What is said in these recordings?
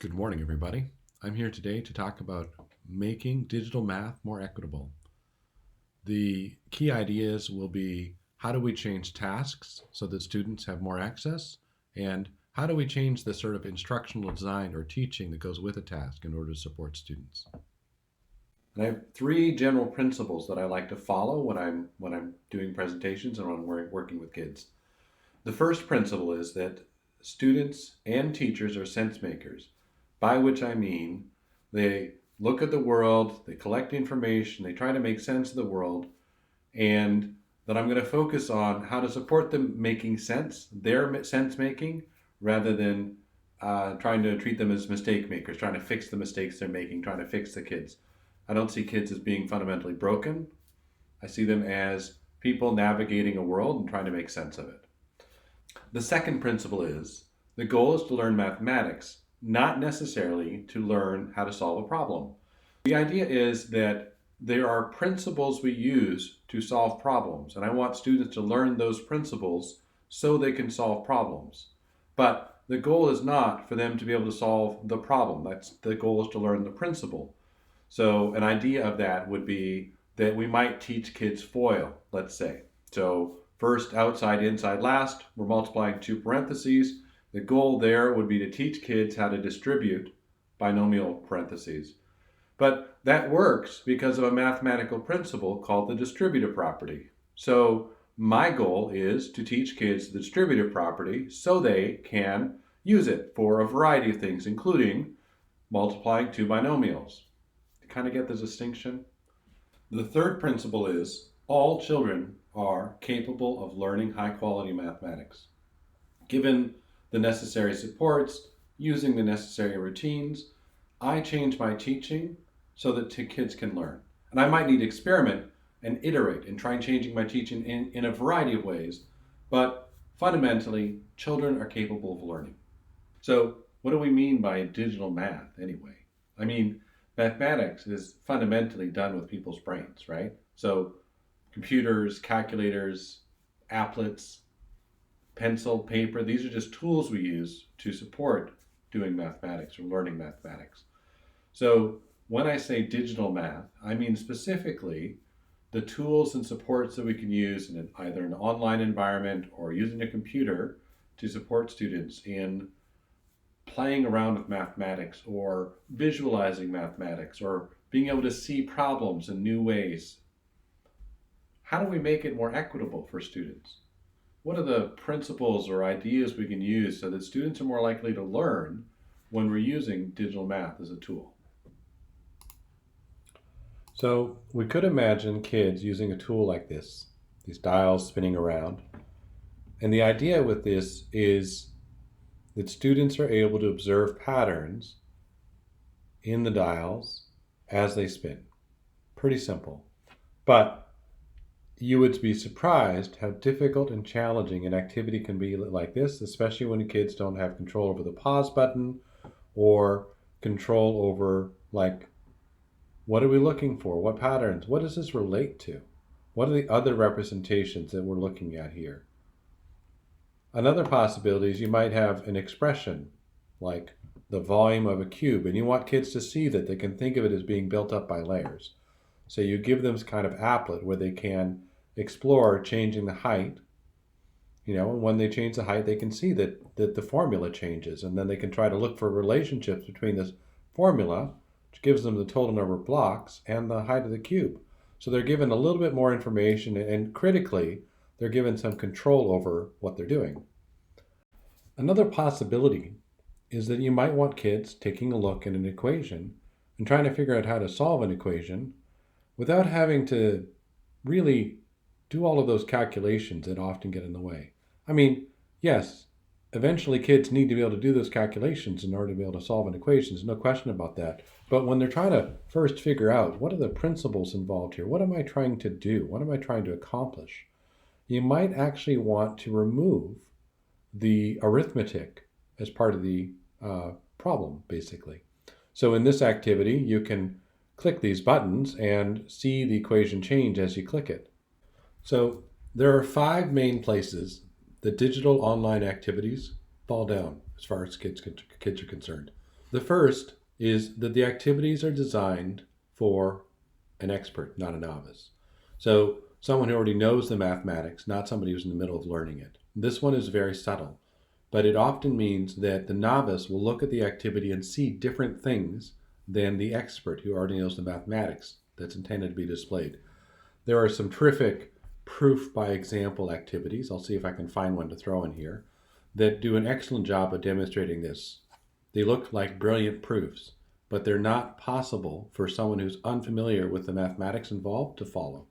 Good morning, everybody. I'm here today to talk about making digital math more equitable. The key ideas will be how do we change tasks so that students have more access, and how do we change the sort of instructional design or teaching that goes with a task in order to support students. And I have three general principles that I like to follow when I'm doing presentations and when I'm working with kids. The first principle is that students and teachers are sense makers, by which I mean they look at the world, they collect information, they try to make sense of the world, and that I'm going to focus on how to support them making sense, their sense making, rather than trying to treat them as mistake makers, trying to fix the mistakes they're making, trying to fix the kids. I don't see kids as being fundamentally broken. I see them as people navigating a world and trying to make sense of it. The second principle is the goal is to learn mathematics, not necessarily to learn how to solve a problem. The idea is that there are principles we use to solve problems, and I want students to learn those principles so they can solve problems. But the goal is not for them to be able to solve the problem. The goal is to learn the principle. So an idea of that would be that we might teach kids FOIL, let's say. So first, outside, inside, last, we're multiplying two parentheses. The goal there would be to teach kids how to distribute binomial parentheses. But that works because of a mathematical principle called the distributive property. So my goal is to teach kids the distributive property so they can use it for a variety of things, including multiplying two binomials. You kind of get the distinction? The third principle is all children are capable of learning high quality mathematics. Given the necessary supports, using the necessary routines, I change my teaching so that kids can learn. And I might need to experiment and iterate and try changing my teaching in a variety of ways, but fundamentally, children are capable of learning. So what do we mean by digital math anyway? I mean, mathematics is fundamentally done with people's brains, right? So computers, calculators, applets, pencil, paper, these are just tools we use to support doing mathematics or learning mathematics. So when I say digital math, I mean specifically the tools and supports that we can use in either an online environment or using a computer to support students in playing around with mathematics or visualizing mathematics or being able to see problems in new ways. How do we make it more equitable for students? What are the principles or ideas we can use so that students are more likely to learn when we're using digital math as a tool? So we could imagine kids using a tool like this, these dials spinning around. And the idea with this is that students are able to observe patterns in the dials as they spin. Pretty simple. But you would be surprised how difficult and challenging an activity can be like this, especially when kids don't have control over the pause button or control over, like, what are we looking for? What patterns? What does this relate to? What are the other representations that we're looking at here? Another possibility is you might have an expression like the volume of a cube, and you want kids to see that they can think of it as being built up by layers. So you give them this kind of applet where they can explore changing the height, and when they change the height, they can see that the formula changes, and then they can try to look for relationships between this formula, which gives them the total number of blocks, and the height of the cube. So they're given a little bit more information, and critically, they're given some control over what they're doing. Another possibility is that you might want kids taking a look at an equation and trying to figure out how to solve an equation without having to really do all of those calculations that often get in the way. I mean, yes, eventually kids need to be able to do those calculations in order to be able to solve an equation. There's no question about that. But when they're trying to first figure out what are the principles involved here, what am I trying to do, what am I trying to accomplish, you might actually want to remove the arithmetic as part of the problem, basically. So in this activity, you can click these buttons and see the equation change as you click it. So there are 5 main places that digital online activities fall down as far as kids are concerned. The first is that the activities are designed for an expert, not a novice. So someone who already knows the mathematics, not somebody who's in the middle of learning it. This one is very subtle, but it often means that the novice will look at the activity and see different things than the expert who already knows the mathematics that's intended to be displayed. There are some terrific proof by example activities. I'll see if I can find one to throw in here that do an excellent job of demonstrating this. They look like brilliant proofs, but they're not possible for someone who's unfamiliar with the mathematics involved to follow.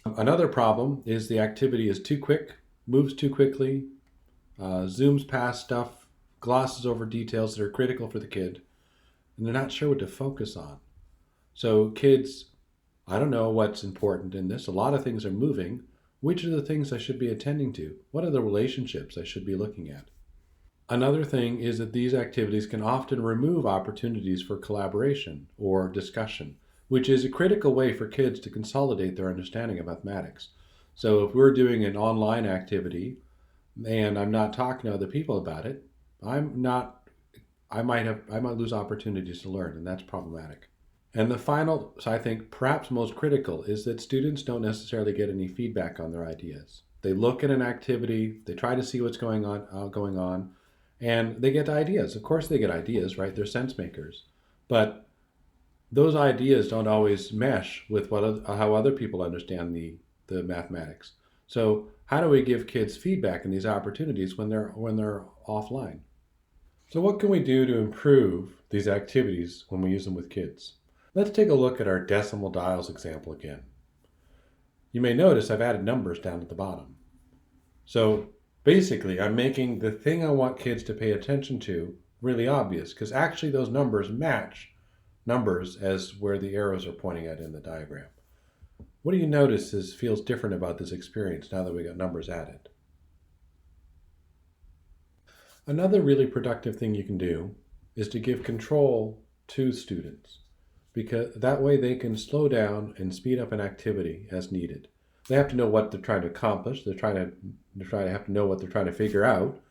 Another problem is the activity is too quick, moves too quickly, zooms past stuff, glosses over details that are critical for the kid, and they're not sure what to focus on. So kids, I don't know what's important in this. A lot of things are moving. Which are the things I should be attending to? What are the relationships I should be looking at? Another thing is that these activities can often remove opportunities for collaboration or discussion, which is a critical way for kids to consolidate their understanding of mathematics. So if we're doing an online activity and I'm not talking to other people about it, I might lose opportunities to learn, and that's problematic. And the final, so I think perhaps most critical, is that students don't necessarily get any feedback on their ideas. They look at an activity, they try to see what's going on, and they get ideas. Of course they get ideas, right? They're sense makers. But those ideas don't always mesh with how other people understand the mathematics. So how do we give kids feedback in these opportunities when they're offline? So what can we do to improve these activities when we use them with kids? Let's take a look at our decimal dials example again. You may notice I've added numbers down at the bottom. So basically, I'm making the thing I want kids to pay attention to really obvious, because actually those numbers match numbers as where the arrows are pointing at in the diagram. What do you notice feels different about this experience now that we got numbers added? Another really productive thing you can do is to give control to students, because that way they can slow down and speed up an activity as needed. They have to know what they're trying to accomplish. They're trying to have to know what they're trying to figure out.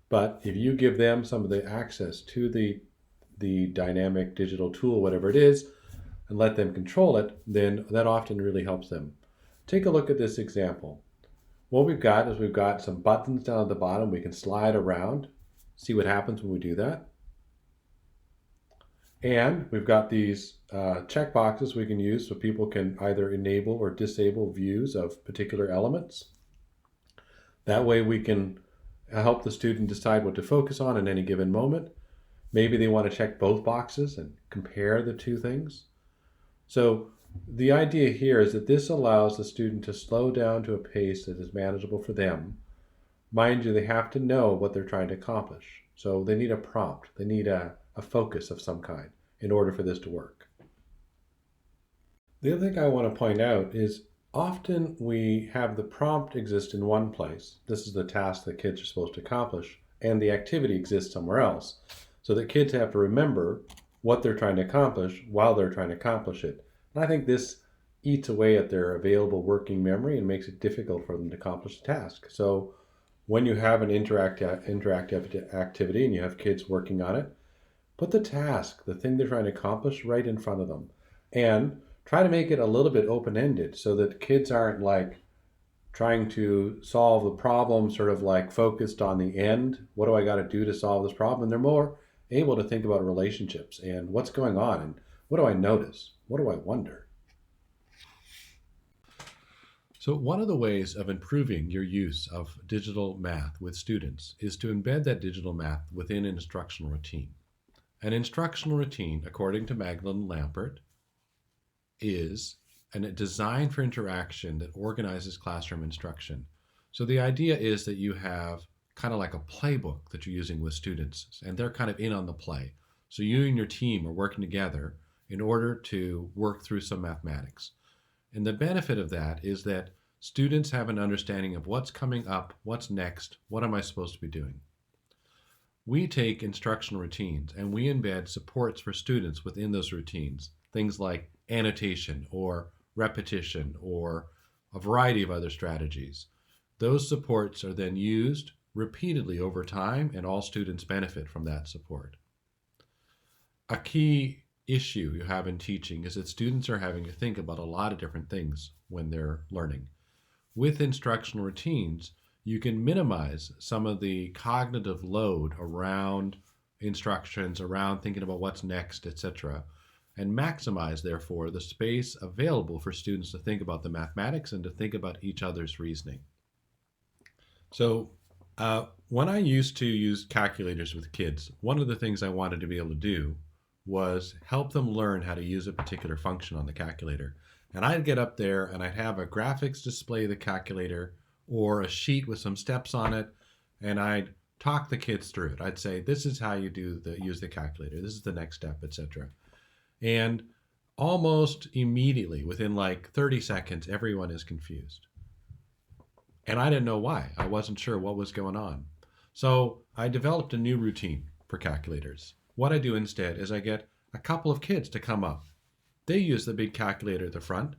But if you give them some of the access to the dynamic digital tool, whatever it is, and let them control it, then that often really helps them. Take a look at this example. What we've got is some buttons down at the bottom. We can slide around, see what happens when we do that. And we've got these check boxes we can use so people can either enable or disable views of particular elements. That way we can help the student decide what to focus on in any given moment. Maybe they want to check both boxes and compare the two things. So the idea here is that this allows the student to slow down to a pace that is manageable for them. Mind you, they have to know what they're trying to accomplish. So they need a prompt. They need a focus of some kind in order for this to work. The other thing I want to point out is often we have the prompt exist in one place. This is the task that kids are supposed to accomplish, and the activity exists somewhere else. So that kids have to remember what they're trying to accomplish while they're trying to accomplish it. And I think this eats away at their available working memory and makes it difficult for them to accomplish the task. So when you have an interactive activity and you have kids working on it, put the task, the thing they're trying to accomplish, right in front of them. And try to make it a little bit open-ended so that kids aren't like trying to solve the problem sort of like focused on the end. What do I got to do to solve this problem? And they're more able to think about relationships and what's going on and what do I notice? What do I wonder? So one of the ways of improving your use of digital math with students is to embed that digital math within an instructional routine. An instructional routine, according to Magdalene Lampert, is a design for interaction that organizes classroom instruction. So the idea is that you have kind of like a playbook that you're using with students, and they're kind of in on the play. So you and your team are working together in order to work through some mathematics. And the benefit of that is that students have an understanding of what's coming up, what's next, what am I supposed to be doing. We take instructional routines and we embed supports for students within those routines, things like annotation or repetition or a variety of other strategies. Those supports are then used repeatedly over time, and all students benefit from that support. A key issue you have in teaching is that students are having to think about a lot of different things when they're learning. With instructional routines, you can minimize some of the cognitive load around instructions, around thinking about what's next, etc., and maximize, therefore, the space available for students to think about the mathematics and to think about each other's reasoning. So, when I used to use calculators with kids, one of the things I wanted to be able to do was help them learn how to use a particular function on the calculator. And I'd get up there and I'd have a graphics display of the calculator or a sheet with some steps on it, and I'd talk the kids through it. I'd say, this is how you use the calculator. This is the next step, etc. And almost immediately, within like 30 seconds, everyone is confused. And I didn't know why. I wasn't sure what was going on. So I developed a new routine for calculators. What I do instead is I get a couple of kids to come up. They use the big calculator at the front.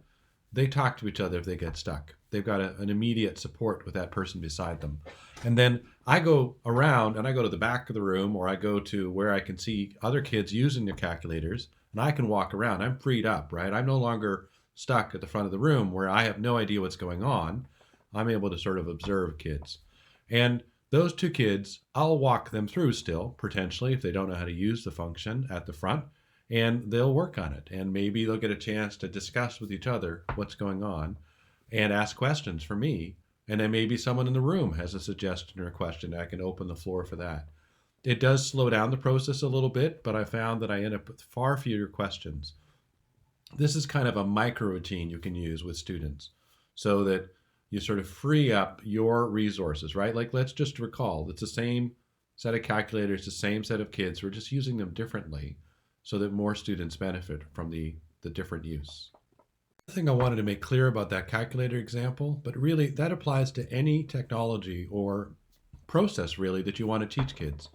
They talk to each other if they get stuck. They've got an immediate support with that person beside them. And then I go around and I go to the back of the room, or I go to where I can see other kids using their calculators, and I can walk around. I'm freed up, right? I'm no longer stuck at the front of the room where I have no idea what's going on. I'm able to sort of observe kids. And those two kids, I'll walk them through still, potentially, if they don't know how to use the function at the front, and they'll work on it. And maybe they'll get a chance to discuss with each other what's going on and ask questions for me. And then maybe someone in the room has a suggestion or a question. I can open the floor for that. It does slow down the process a little bit, but I found that I end up with far fewer questions. This is kind of a micro routine you can use with students so that you sort of free up your resources, right? Like, let's just recall, it's the same set of calculators, the same set of kids. We're just using them differently so that more students benefit from the different use. The thing I wanted to make clear about that calculator example, but really that applies to any technology or process really that you want to teach kids.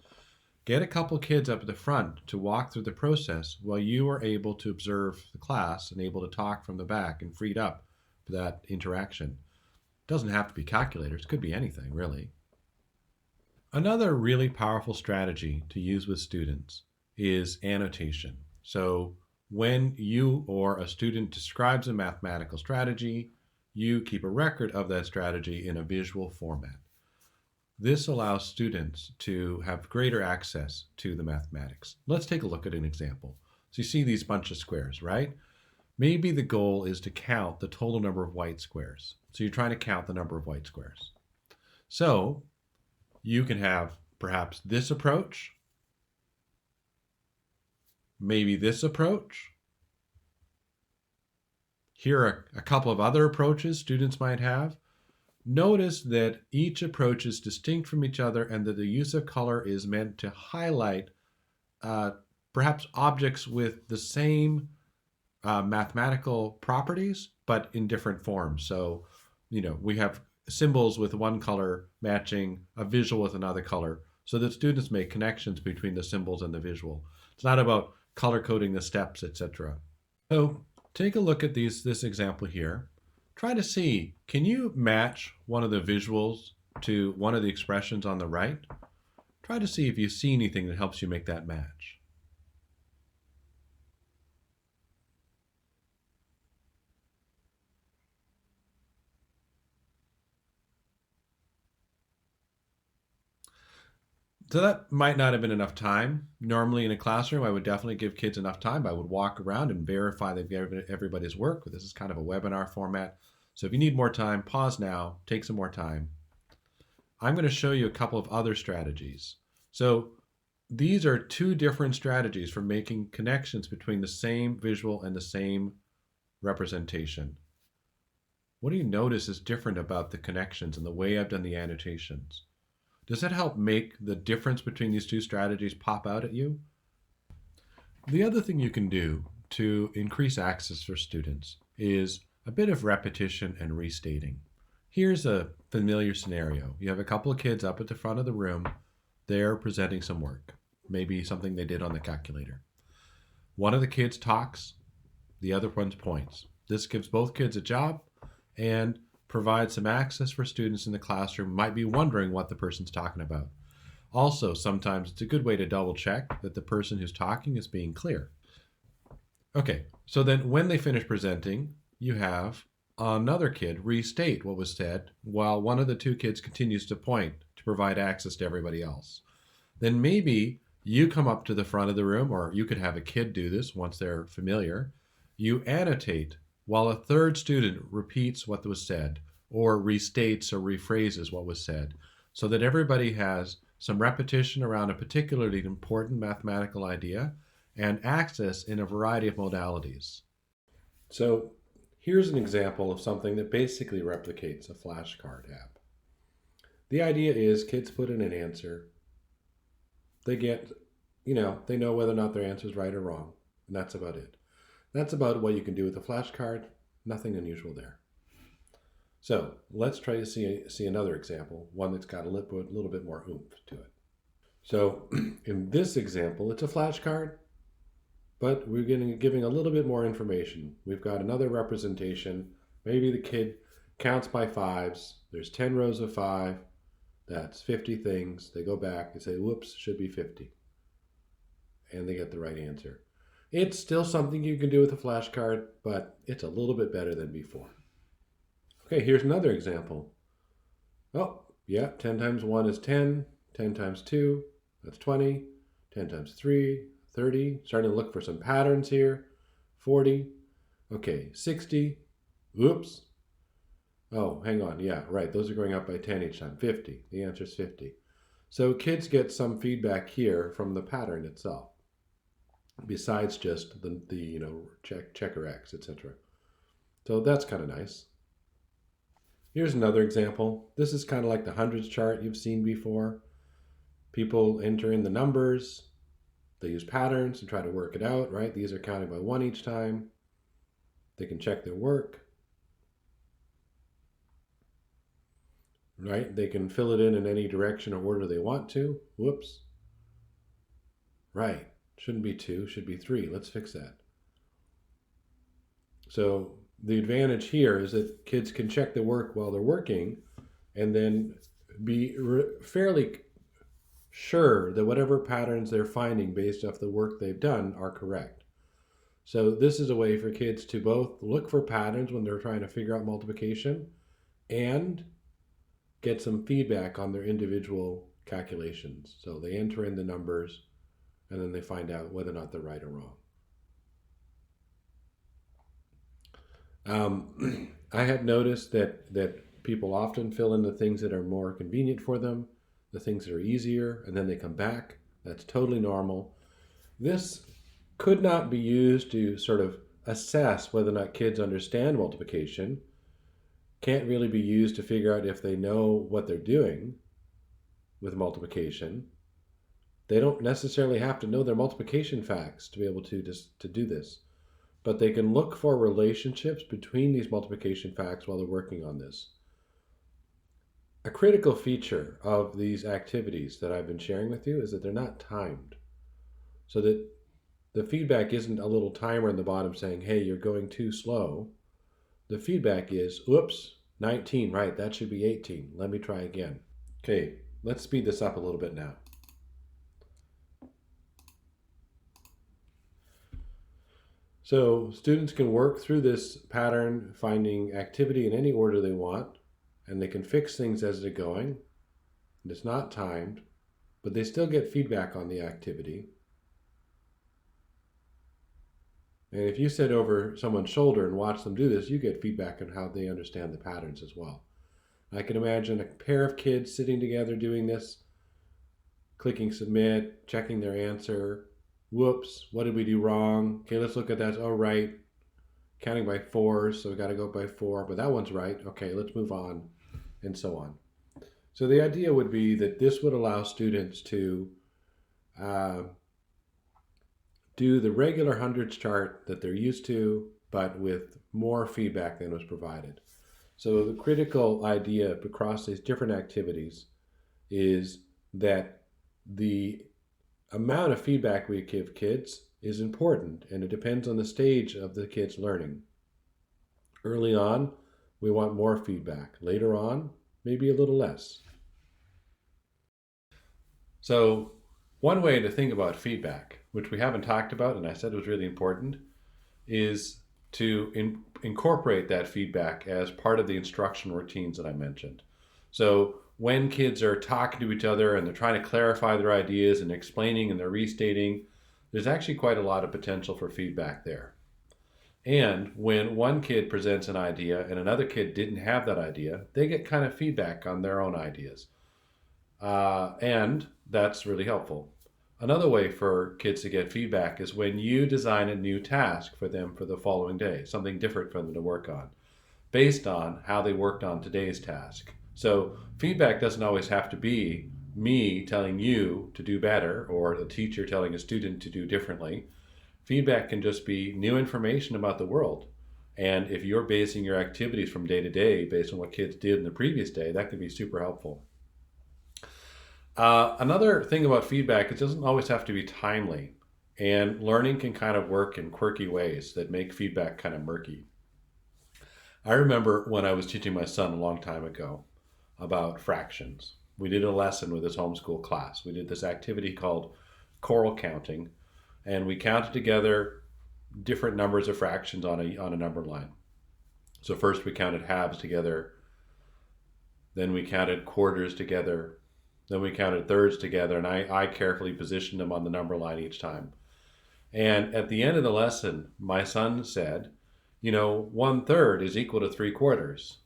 Get a couple kids up at the front to walk through the process while you are able to observe the class and able to talk from the back and freed up for that interaction. It doesn't have to be calculators, it could be anything really. Another really powerful strategy to use with students is annotation. So when you or a student describes a mathematical strategy, you keep a record of that strategy in a visual format. This allows students to have greater access to the mathematics. Let's take a look at an example. So you see these bunch of squares, right? Maybe the goal is to count the total number of white squares. So you're trying to count the number of white squares. So you can have perhaps this approach, maybe this approach. Here are a couple of other approaches students might have. Notice that each approach is distinct from each other and that the use of color is meant to highlight perhaps objects with the same mathematical properties, but in different forms. So, we have symbols with one color matching a visual with another color so that students make connections between the symbols and the visual. It's not about color coding the steps, etc. So take a look at this example here. Try to see, can you match one of the visuals to one of the expressions on the right? Try to see if you see anything that helps you make that match. So that might not have been enough time. Normally in a classroom, I would definitely give kids enough time. I would walk around and verify they've got everybody's work. But this is kind of a webinar format. So if you need more time, pause now, take some more time. I'm going to show you a couple of other strategies. So these are two different strategies for making connections between the same visual and the same representation. What do you notice is different about the connections and the way I've done the annotations? Does that help make the difference between these two strategies pop out at you? The other thing you can do to increase access for students is a bit of repetition and restating. Here's a familiar scenario. You have a couple of kids up at the front of the room. They're presenting some work, maybe something they did on the calculator. One of the kids talks, the other one points. This gives both kids a job and provide some access for students in the classroom who might be wondering what the person's talking about. Also, sometimes it's a good way to double check that the person who's talking is being clear. Okay, so then when they finish presenting, you have another kid restate what was said while one of the two kids continues to point to provide access to everybody else. Then maybe you come up to the front of the room, or you could have a kid do this once they're familiar. You annotate while a third student repeats what was said, or restates or rephrases what was said, so that everybody has some repetition around a particularly important mathematical idea and access in a variety of modalities. So here's an example of something that basically replicates a flashcard app. The idea is kids put in an answer. They get, they know whether or not their answer is right or wrong. And that's about it. That's about what you can do with a flashcard. Nothing unusual there. So let's try to see another example, one that's got a little bit more oomph to it. So in this example, it's a flashcard, but we're giving a little bit more information. We've got another representation. Maybe the kid counts by fives. There's 10 rows of 5. That's 50 things. They go back, they say, whoops, should be 50. And they get the right answer. It's still something you can do with a flashcard, but it's a little bit better than before. Okay, here's another example. Oh, yeah, 10 times 1 is 10. 10 times 2, that's 20. 10 times 3, 30. Starting to look for some patterns here. 40. Okay, 60. Oops. Oh, hang on. Yeah, right. Those are going up by 10 each time. 50. The answer is 50. So kids get some feedback here from the pattern itself, besides just the checker X, etc. So that's kind of nice. Here's another example. This is kind of like the hundreds chart you've seen before. People enter in the numbers. They use patterns to try to work it out, right? These are counting by 1 each time. They can check their work. Right? They can fill it in any direction or order they want to. Whoops. Right. Shouldn't be 2, should be 3. Let's fix that. So the advantage here is that kids can check the work while they're working and then be fairly sure that whatever patterns they're finding based off the work they've done are correct. So this is a way for kids to both look for patterns when they're trying to figure out multiplication and get some feedback on their individual calculations. So they enter in the numbers and then they find out whether or not they're right or wrong. I had noticed that people often fill in the things that are more convenient for them, the things that are easier, and then they come back. That's totally normal. This could not be used to sort of assess whether or not kids understand multiplication. Can't really be used to figure out if they know what they're doing with multiplication. They don't necessarily have to know their multiplication facts to be able to do this. But they can look for relationships between these multiplication facts while they're working on this. A critical feature of these activities that I've been sharing with you is that they're not timed. So that the feedback isn't a little timer in the bottom saying, hey, you're going too slow. The feedback is, oops, 19, right, that should be 18. Let me try again. Okay, let's speed this up a little bit now. So students can work through this pattern, finding activity in any order they want, and they can fix things as they're going. It's not timed, but they still get feedback on the activity. And if you sit over someone's shoulder and watch them do this, you get feedback on how they understand the patterns as well. I can imagine a pair of kids sitting together doing this, clicking submit, checking their answer. Whoops, what did we do wrong? Okay, let's look at that. Oh, right. Counting by 4, so we got to go by 4, but that one's right. Okay, let's move on, and so on. So the idea would be that this would allow students to do the regular hundreds chart that they're used to, but with more feedback than was provided. So the critical idea across these different activities is that the amount of feedback we give kids is important, and it depends on the stage of the kids learning. Early on, we want more feedback. Later on, maybe a little less. So, one way to think about feedback, which we haven't talked about and I said was really important, is to incorporate that feedback as part of the instructional routines that I mentioned. So, when kids are talking to each other and they're trying to clarify their ideas and explaining and they're restating, there's actually quite a lot of potential for feedback there. And when one kid presents an idea and another kid didn't have that idea, they get kind of feedback on their own ideas. And that's really helpful. Another way for kids to get feedback is when you design a new task for them for the following day, something different for them to work on, based on how they worked on today's task. So feedback doesn't always have to be me telling you to do better or the teacher telling a student to do differently. Feedback can just be new information about the world. And if you're basing your activities from day to day based on what kids did in the previous day, that can be super helpful. Another thing about feedback, it doesn't always have to be timely. And learning can kind of work in quirky ways that make feedback kind of murky. I remember when I was teaching my son a long time ago about fractions. We did a lesson with his homeschool class. We did this activity called choral counting, and we counted together different numbers of fractions on a number line. So first we counted halves together, then we counted quarters together, then we counted thirds together, and I carefully positioned them on the number line each time. And at the end of the lesson, my son said, 1/3 is equal to 3/4.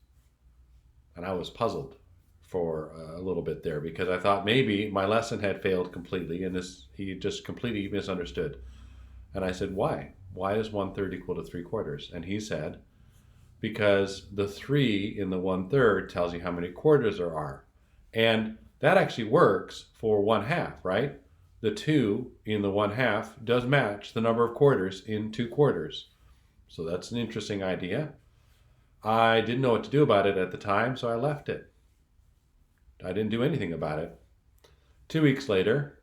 And I was puzzled for a little bit there because I thought maybe my lesson had failed completely and he just completely misunderstood. And I said, why? Why is 1/3 equal to 3/4? And he said, because the 3 in the 1/3 tells you how many quarters there are. And that actually works for 1/2, right? The 2 in the 1/2 does match the number of quarters in 2/4. So that's an interesting idea. I didn't know what to do about it at the time, so I left it. I didn't do anything about it. 2 weeks later,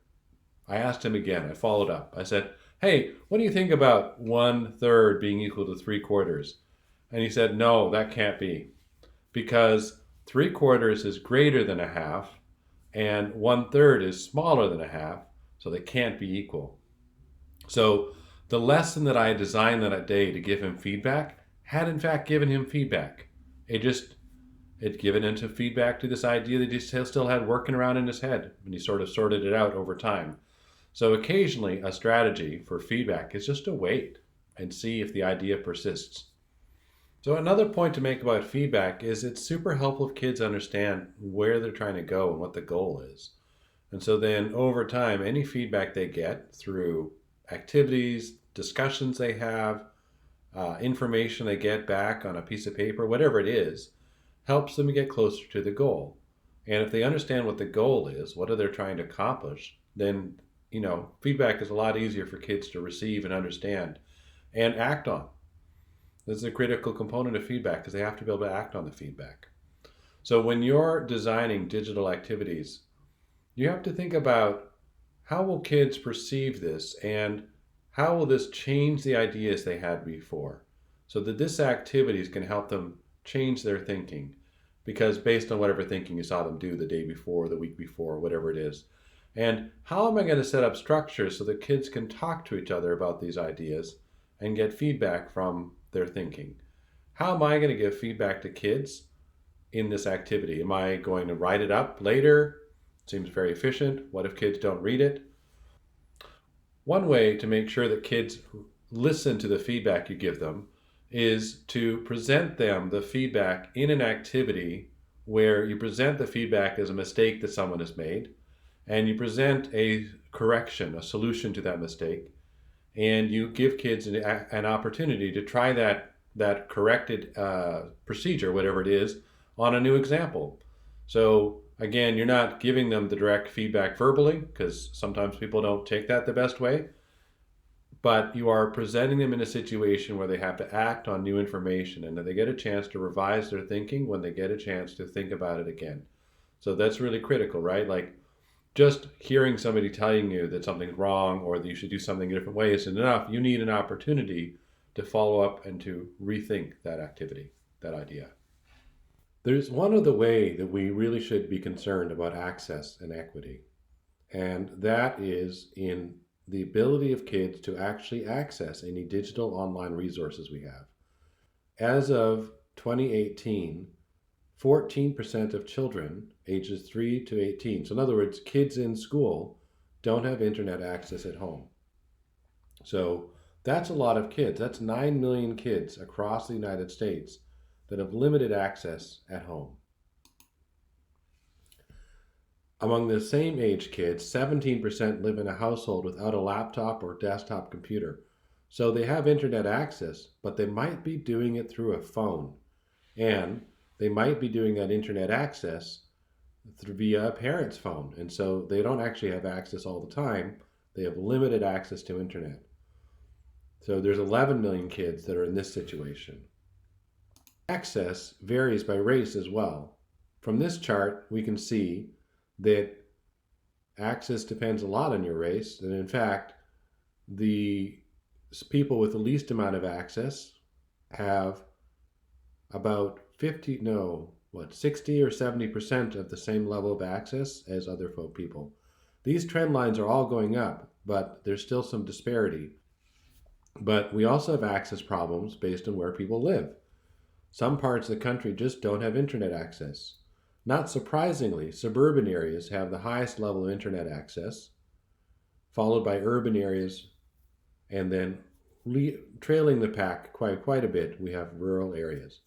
I asked him again. I followed up. I said, hey, what do you think about 1/3 being equal to 3/4? And he said, no, that can't be. Because 3/4 is greater than 1/2, and 1/3 is smaller than 1/2, so they can't be equal. So the lesson that I designed that day to give him feedback had in fact given him feedback. It given into feedback to this idea that he still had working around in his head, and he sort of sorted it out over time. So occasionally a strategy for feedback is just to wait and see if the idea persists. So another point to make about feedback is it's super helpful if kids understand where they're trying to go and what the goal is. And so then over time, any feedback they get through activities, discussions they have, information they get back on a piece of paper, whatever it is, helps them get closer to the goal. And if they understand what the goal is, what are they trying to accomplish, then feedback is a lot easier for kids to receive and understand and act on. This is a critical component of feedback because they have to be able to act on the feedback. So when you're designing digital activities, you have to think about how will kids perceive this and how will this change the ideas they had before, so that this activity can help them change their thinking, because based on whatever thinking you saw them do the day before, the week before, whatever it is. And how am I going to set up structures so that kids can talk to each other about these ideas and get feedback from their thinking? How am I going to give feedback to kids in this activity? Am I going to write it up later? Seems very efficient. What if kids don't read it? One way to make sure that kids listen to the feedback you give them is to present them the feedback in an activity where you present the feedback as a mistake that someone has made, and you present a correction, a solution to that mistake, and you give kids an opportunity to try that corrected procedure, whatever it is, on a new example. So again, you're not giving them the direct feedback verbally, because sometimes people don't take that the best way, but you are presenting them in a situation where they have to act on new information and that they get a chance to revise their thinking when they get a chance to think about it again. So that's really critical, right? Like, just hearing somebody telling you that something's wrong or that you should do something a different way isn't enough. You need an opportunity to follow up and to rethink that activity, that idea. There's one other way that we really should be concerned about access and equity, and that is in the ability of kids to actually access any digital online resources we have. As of 2018, 14% of children ages 3 to 18, so in other words, kids in school, don't have internet access at home. So that's a lot of kids. That's 9 million kids across the United States that have limited access at home. Among the same age kids, 17% live in a household without a laptop or desktop computer. So they have internet access, but they might be doing it through a phone. And they might be doing that internet access via a parent's phone. And so they don't actually have access all the time. They have limited access to internet. So there's 11 million kids that are in this situation. Access varies by race as well. From this chart, we can see that access depends a lot on your race, and in fact, the people with the least amount of access have about 60 or 70% of the same level of access as other people. These trend lines are all going up, but there's still some disparity. But we also have access problems based on where people live. Some parts of the country just don't have internet access. Not surprisingly, suburban areas have the highest level of internet access, followed by urban areas, and then trailing the pack quite a bit, we have rural areas.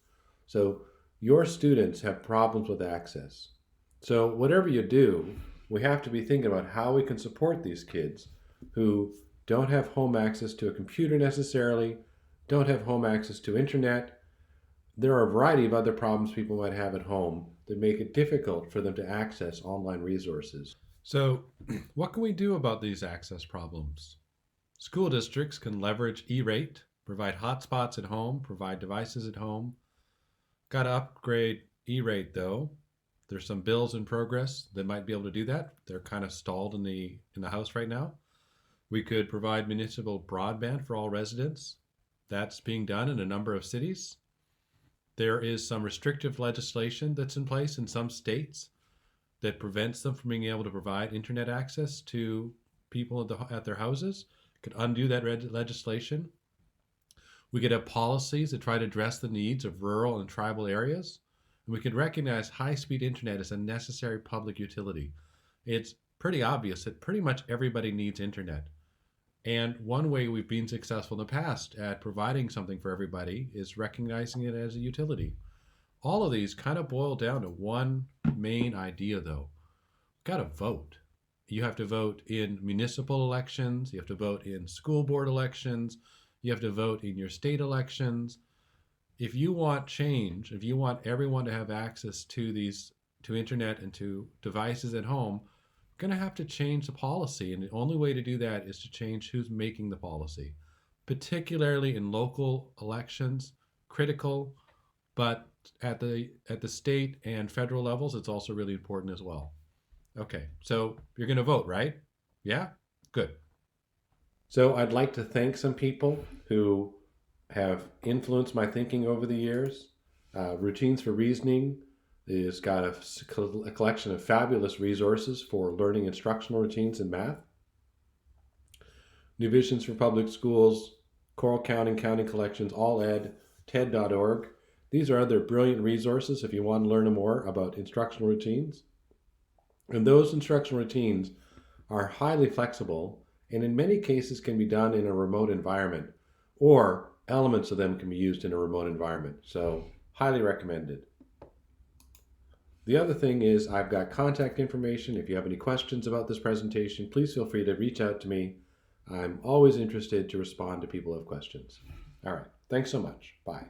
So your students have problems with access. So whatever you do, we have to be thinking about how we can support these kids who don't have home access to a computer necessarily, don't have home access to internet. There are a variety of other problems people might have at home that make it difficult for them to access online resources. So, what can we do about these access problems? School districts can leverage E-rate, provide hotspots at home, provide devices at home. Got to upgrade E-rate though. There's some bills in progress that might be able to do that. They're kind of stalled in the House right now. We could provide municipal broadband for all residents. That's being done in a number of cities. There is some restrictive legislation that's in place in some states that prevents them from being able to provide internet access to people at their houses. Could undo that legislation. We could have policies that try to address the needs of rural and tribal areas. And we could recognize high-speed internet as a necessary public utility. It's pretty obvious that pretty much everybody needs internet. And one way we've been successful in the past at providing something for everybody is recognizing it as a utility. All of these kind of boil down to one main idea, though. You've got to vote. You have to vote in municipal elections. You have to vote in school board elections. You have to vote in your state elections. If you want change, if you want everyone to have access to internet and to devices at home, going to have to change the policy, and the only way to do that is to change who's making the policy, particularly in local elections, critical, but at the state and federal levels, it's also really important as well. Okay, so you're going to vote, right? Yeah? Good. So I'd like to thank some people who have influenced my thinking over the years. Routines for Reasoning has got a collection of fabulous resources for learning instructional routines in math. New Visions for Public Schools, Choral Counting Collections, All Ed, TED.org. These are other brilliant resources if you want to learn more about instructional routines. And those instructional routines are highly flexible and in many cases can be done in a remote environment, or elements of them can be used in a remote environment. So highly recommended. The other thing is I've got contact information. If you have any questions about this presentation, please feel free to reach out to me. I'm always interested to respond to people who have questions. All right. Thanks so much. Bye.